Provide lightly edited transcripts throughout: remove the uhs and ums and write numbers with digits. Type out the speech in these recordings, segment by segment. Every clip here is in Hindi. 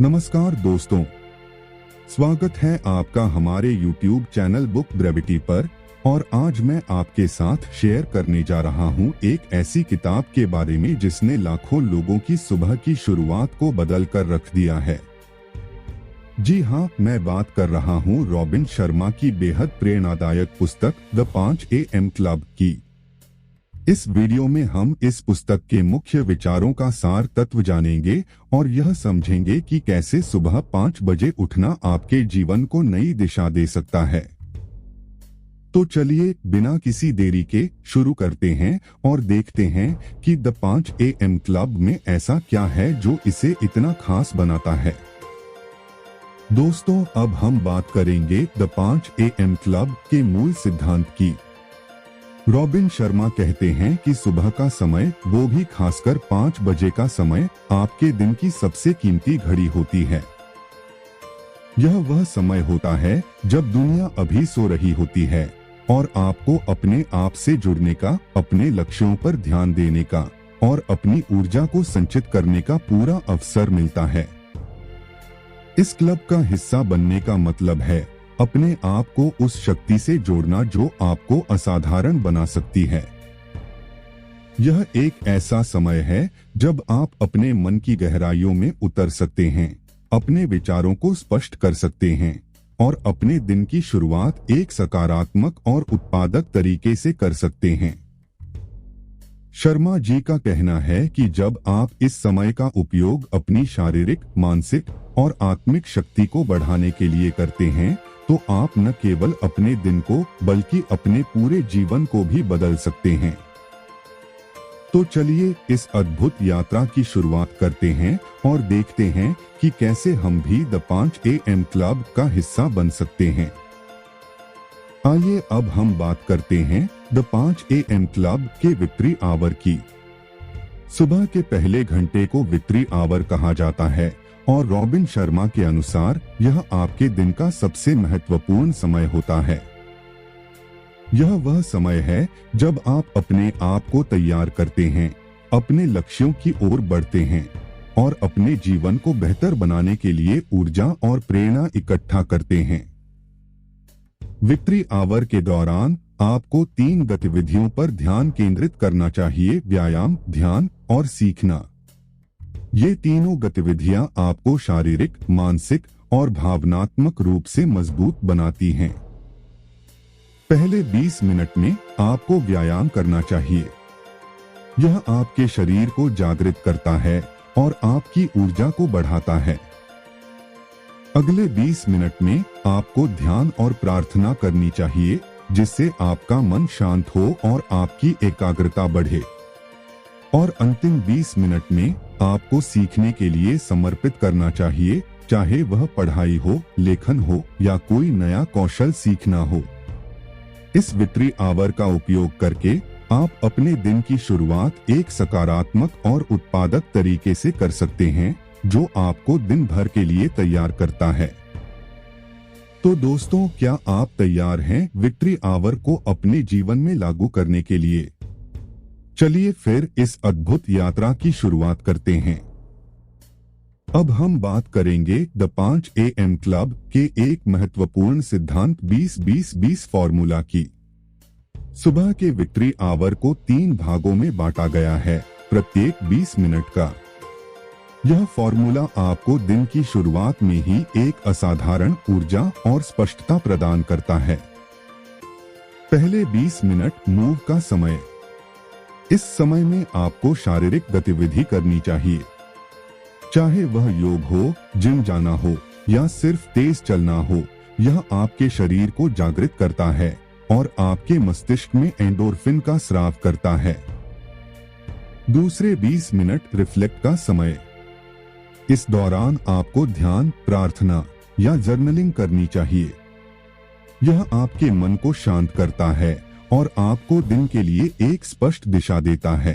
नमस्कार दोस्तों, स्वागत है आपका हमारे YouTube चैनल बुक ब्रेविटी पर। और आज मैं आपके साथ शेयर करने जा रहा हूँ एक ऐसी किताब के बारे में जिसने लाखों लोगों की सुबह की शुरुआत को बदल कर रख दिया है। जी हाँ, मैं बात कर रहा हूँ रॉबिन शर्मा की बेहद प्रेरणादायक पुस्तक द 5 AM क्लब की। इस वीडियो में हम इस पुस्तक के मुख्य विचारों का सार तत्व जानेंगे और यह समझेंगे कि कैसे सुबह 5 बजे उठना आपके जीवन को नई दिशा दे सकता है। तो चलिए बिना किसी देरी के शुरू करते हैं और देखते हैं कि द 5 AM क्लब में ऐसा क्या है जो इसे इतना खास बनाता है। दोस्तों, अब हम बात करेंगे द 5 AM क्लब के मूल सिद्धांत की। रॉबिन शर्मा कहते हैं कि सुबह का समय, वो भी खासकर 5 बजे का समय, आपके दिन की सबसे कीमती घड़ी होती है। यह वह समय होता है जब दुनिया अभी सो रही होती है और आपको अपने आप से जुड़ने का, अपने लक्ष्यों पर ध्यान देने का और अपनी ऊर्जा को संचित करने का पूरा अवसर मिलता है। इस क्लब का हिस्सा बनने का मतलब है अपने आप को उस शक्ति से जोड़ना जो आपको असाधारण बना सकती है। यह एक ऐसा समय है जब आप अपने मन की गहराइयों में उतर सकते हैं, अपने विचारों को स्पष्ट कर सकते हैं और अपने दिन की शुरुआत एक सकारात्मक और उत्पादक तरीके से कर सकते हैं। शर्मा जी का कहना है कि जब आप इस समय का उपयोग अपनी शारीरिक, मानसिक और आत्मिक शक्ति को बढ़ाने के लिए करते हैं, तो आप न केवल अपने दिन को बल्कि अपने पूरे जीवन को भी बदल सकते हैं। तो चलिए इस अद्भुत यात्रा की शुरुआत करते हैं और देखते हैं कि कैसे हम भी द 5 AM क्लब का हिस्सा बन सकते हैं। आइए अब हम बात करते हैं द 5 AM क्लब के विक्ट्री आवर की। सुबह के पहले घंटे को विक्ट्री आवर कहा जाता है और रॉबिन शर्मा के अनुसार यह आपके दिन का सबसे महत्वपूर्ण समय होता है। यह वह समय है जब आप अपने आप को तैयार करते हैं, अपने लक्ष्यों की ओर बढ़ते हैं और अपने जीवन को बेहतर बनाने के लिए ऊर्जा और प्रेरणा इकट्ठा करते हैं। विक्ट्री आवर के दौरान आपको 3 गतिविधियों पर ध्यान केंद्रित करना चाहिए: व्यायाम, ध्यान और सीखना। ये तीनों गतिविधियां आपको शारीरिक, मानसिक और भावनात्मक रूप से मजबूत बनाती हैं। पहले 20 मिनट में आपको व्यायाम करना चाहिए। यह आपके शरीर को जागृत करता है और आपकी ऊर्जा को बढ़ाता है। अगले 20 मिनट में आपको ध्यान और प्रार्थना करनी चाहिए, जिससे आपका मन शांत हो और आपकी एकाग्रता बढ़े। और अंतिम 20 मिनट में आपको सीखने के लिए समर्पित करना चाहिए, चाहे वह पढ़ाई हो, लेखन हो या कोई नया कौशल सीखना हो। इस विक्ट्री आवर का उपयोग करके आप अपने दिन की शुरुआत एक सकारात्मक और उत्पादक तरीके से कर सकते हैं, जो आपको दिन भर के लिए तैयार करता है। तो दोस्तों, क्या आप तैयार हैं विक्ट्री आवर को अपने जीवन में लागू करने के लिए? चलिए फिर इस अद्भुत यात्रा की शुरुआत करते हैं। अब हम बात करेंगे द 5 AM क्लब के एक महत्वपूर्ण सिद्धांत 20-20-20 फॉर्मूला की। सुबह के विक्ट्री आवर को 3 भागों में बांटा गया है, प्रत्येक 20 मिनट का। यह फॉर्मूला आपको दिन की शुरुआत में ही एक असाधारण ऊर्जा और स्पष्टता प्रदान करता है। पहले 20 मिनट मूव का समय। इस समय में आपको शारीरिक गतिविधि करनी चाहिए, चाहे वह योग हो, जिम जाना हो या सिर्फ तेज चलना हो। यह आपके शरीर को जागृत करता है और आपके मस्तिष्क में एंडोर्फिन का स्राव करता है। दूसरे 20 मिनट रिफ्लेक्ट का समय। इस दौरान आपको ध्यान, प्रार्थना या जर्नलिंग करनी चाहिए। यह आपके मन को शांत करता है और आपको दिन के लिए एक स्पष्ट दिशा देता है।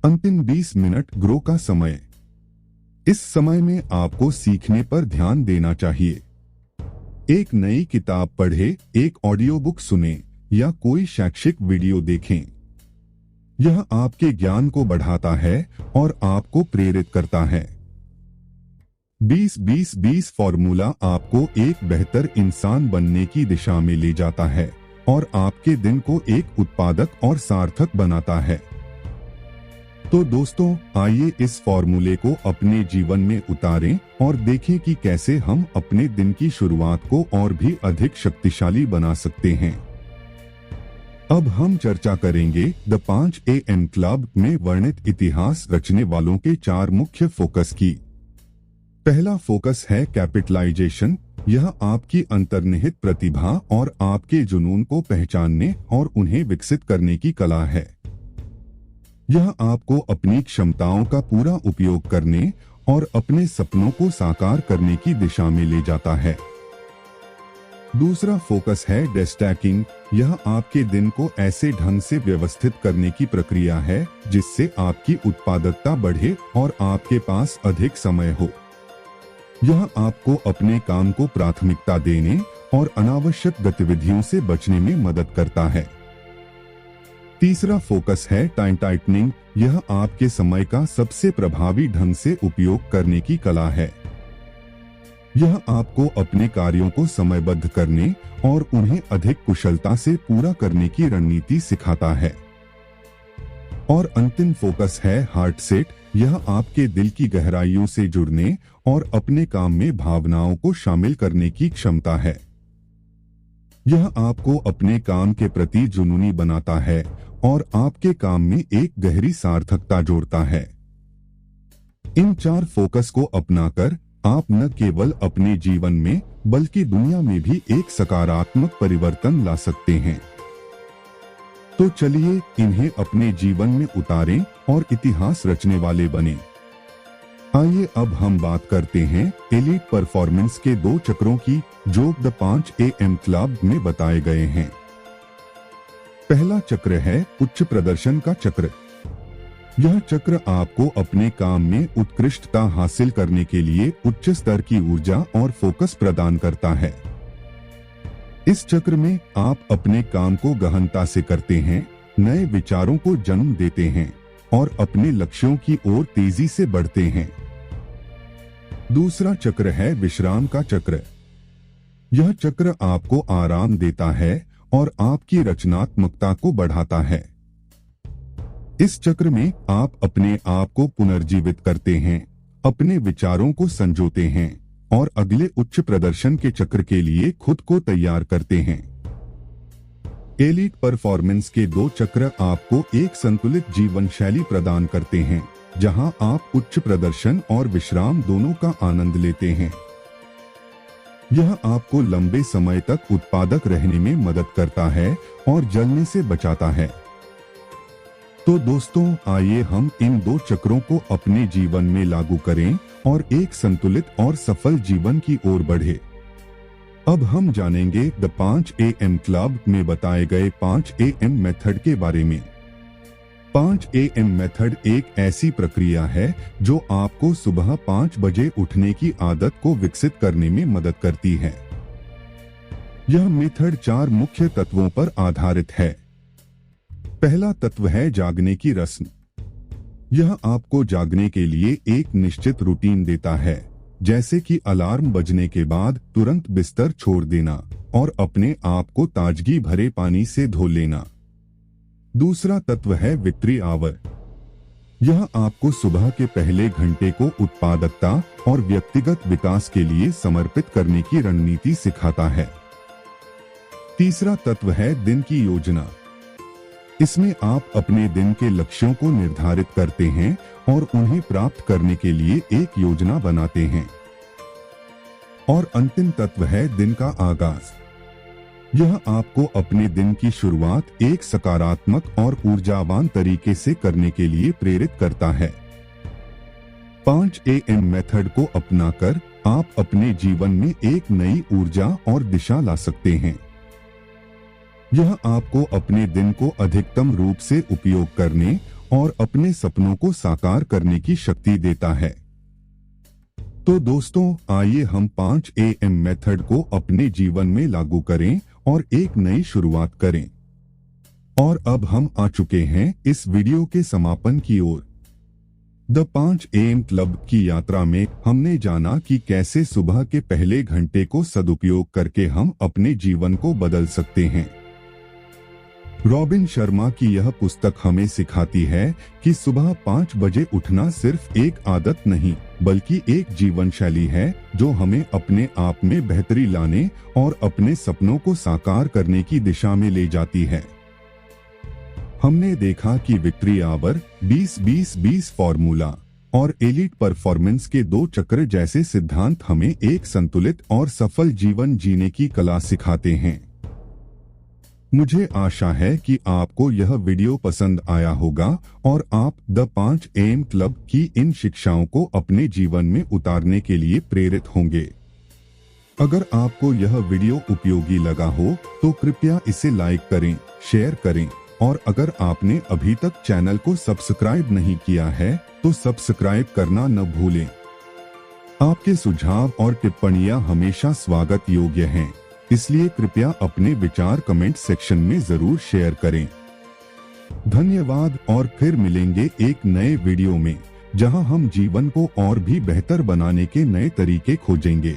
अंतिम 20 मिनट ग्रो का समय। इस समय में आपको सीखने पर ध्यान देना चाहिए। एक नई किताब पढ़ें, एक ऑडियो बुक सुनें या कोई शैक्षिक वीडियो देखें। यह आपके ज्ञान को बढ़ाता है और आपको प्रेरित करता है। 20-20-20 फॉर्मूला आपको एक बेहतर इंसान बनने की दिशा में ले जाता है और आपके दिन को एक उत्पादक और सार्थक बनाता है। तो दोस्तों, आइए इस फॉर्मूले को अपने जीवन में उतारें और देखें कि कैसे हम अपने दिन की शुरुआत को और भी अधिक शक्तिशाली बना सकते हैं। अब हम चर्चा करेंगे द 5 AM क्लब में वर्णित इतिहास रचने वालों के 4 मुख्य फोकस की। पहला फोकस है कैपिटलाइजेशन। यह आपकी अंतर्निहित प्रतिभा और आपके जुनून को पहचानने और उन्हें विकसित करने की कला है। यह आपको अपनी क्षमताओं का पूरा उपयोग करने और अपने सपनों को साकार करने की दिशा में ले जाता है। दूसरा फोकस है डेस्टैकिंग। यह आपके दिन को ऐसे ढंग से व्यवस्थित करने की प्रक्रिया है जिससे आपकी उत्पादकता बढ़े और आपके पास अधिक समय हो। यह आपको अपने काम को प्राथमिकता देने और अनावश्यक गतिविधियों से बचने में मदद करता है। तीसरा फोकस है टाइम टाइटनिंग। यह आपके समय का सबसे प्रभावी ढंग से उपयोग करने की कला है। यह आपको अपने कार्यों को समयबद्ध करने और उन्हें अधिक कुशलता से पूरा करने की रणनीति सिखाता है। और अंतिम फोकस है हार्ट सेट। यह आपके दिल की गहराइयों से जुड़ने और अपने काम में भावनाओं को शामिल करने की क्षमता है। यह आपको अपने काम के प्रति जुनूनी बनाता है और आपके काम में एक गहरी सार्थकता जोड़ता है। इन 4 फोकस को अपनाकर आप न केवल अपने जीवन में बल्कि दुनिया में भी एक सकारात्मक परिवर्तन ला सकते हैं। तो चलिए इन्हें अपने जीवन में उतारें और इतिहास रचने वाले बने। आइए अब हम बात करते हैं एलीट परफॉर्मेंस के 2 चक्रों की जो द 5 AM क्लब में बताए गए हैं। पहला चक्र है उच्च प्रदर्शन का चक्र। यह चक्र आपको अपने काम में उत्कृष्टता हासिल करने के लिए उच्च स्तर की ऊर्जा और फोकस प्रदान करता है। इस चक्र में आप अपने काम को गहनता से करते हैं, नए विचारों को जन्म देते हैं और अपने लक्ष्यों की ओर तेजी से बढ़ते हैं। दूसरा चक्र है विश्राम का चक्र। यह चक्र आपको आराम देता है और आपकी रचनात्मकता को बढ़ाता है। इस चक्र में आप अपने आप को पुनर्जीवित करते हैं, अपने विचारों को संजोते हैं और अगले उच्च प्रदर्शन के चक्र के लिए खुद को तैयार करते हैं। एलीट परफॉर्मेंस के 2 चक्र आपको एक संतुलित जीवन शैली प्रदान करते हैं, जहां आप उच्च प्रदर्शन और विश्राम दोनों का आनंद लेते हैं। यह आपको लंबे समय तक उत्पादक रहने में मदद करता है और जलने से बचाता है। तो दोस्तों, आइए हम इन 2 चक्रों को अपने जीवन में लागू करें और एक संतुलित और सफल जीवन की ओर बढ़े। अब हम जानेंगे द 5 AM क्लब में बताए गए 5 AM मेथड के बारे में। 5 AM मेथड एक ऐसी प्रक्रिया है जो आपको सुबह 5 बजे उठने की आदत को विकसित करने में मदद करती है। यह मेथड 4 मुख्य तत्वों पर आधारित है। पहला तत्व है जागने की रस्म। यह आपको जागने के लिए एक निश्चित रूटीन देता है, जैसे कि अलार्म बजने के बाद तुरंत बिस्तर छोड़ देना और अपने आप को ताजगी भरे पानी से धो लेना। दूसरा तत्व है विक्ट्री आवर। यह आपको सुबह के पहले घंटे को उत्पादकता और व्यक्तिगत विकास के लिए समर्पित करने की रणनीति सिखाता है। तीसरा तत्व है दिन की योजना। इसमें आप अपने दिन के लक्ष्यों को निर्धारित करते हैं और उन्हें प्राप्त करने के लिए एक योजना बनाते हैं। और अंतिम तत्व है दिन का आगाज। यह आपको अपने दिन की शुरुआत एक सकारात्मक और ऊर्जावान तरीके से करने के लिए प्रेरित करता है। 5 AM मेथड को अपनाकर आप अपने जीवन में एक नई ऊर्जा और दिशा ला सकते हैं। यह आपको अपने दिन को अधिकतम रूप से उपयोग करने और अपने सपनों को साकार करने की शक्ति देता है। तो दोस्तों, आइए हम 5 AM मेथड को अपने जीवन में लागू करें और एक नई शुरुआत करें। और अब हम आ चुके हैं इस वीडियो के समापन की ओर। द 5 AM क्लब की यात्रा में हमने जाना कि कैसे सुबह के पहले घंटे को सदुपयोग करके हम अपने जीवन को बदल सकते हैं। रॉबिन शर्मा की यह पुस्तक हमें सिखाती है कि सुबह 5 बजे उठना सिर्फ एक आदत नहीं, बल्कि एक जीवन शैली है जो हमें अपने आप में बेहतरी लाने और अपने सपनों को साकार करने की दिशा में ले जाती है। हमने देखा कि विक्ट्री आवर, 20-20-20 फॉर्मूला और एलीट परफॉर्मेंस के 2 चक्र जैसे सिद्धांत हमें एक संतुलित और सफल जीवन जीने की कला सिखाते हैं। मुझे आशा है कि आपको यह वीडियो पसंद आया होगा और आप द 5 AM क्लब की इन शिक्षाओं को अपने जीवन में उतारने के लिए प्रेरित होंगे। अगर आपको यह वीडियो उपयोगी लगा हो तो कृपया इसे लाइक करें, शेयर करें और अगर आपने अभी तक चैनल को सब्सक्राइब नहीं किया है तो सब्सक्राइब करना न भूलें। आपके सुझाव और टिप्पणियां हमेशा स्वागत योग्य हैं, इसलिए कृपया अपने विचार कमेंट सेक्शन में जरूर शेयर करें। धन्यवाद और फिर मिलेंगे एक नए वीडियो में जहां हम जीवन को और भी बेहतर बनाने के नए तरीके खोजेंगे।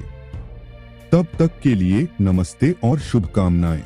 तब तक के लिए नमस्ते और शुभकामनाएं।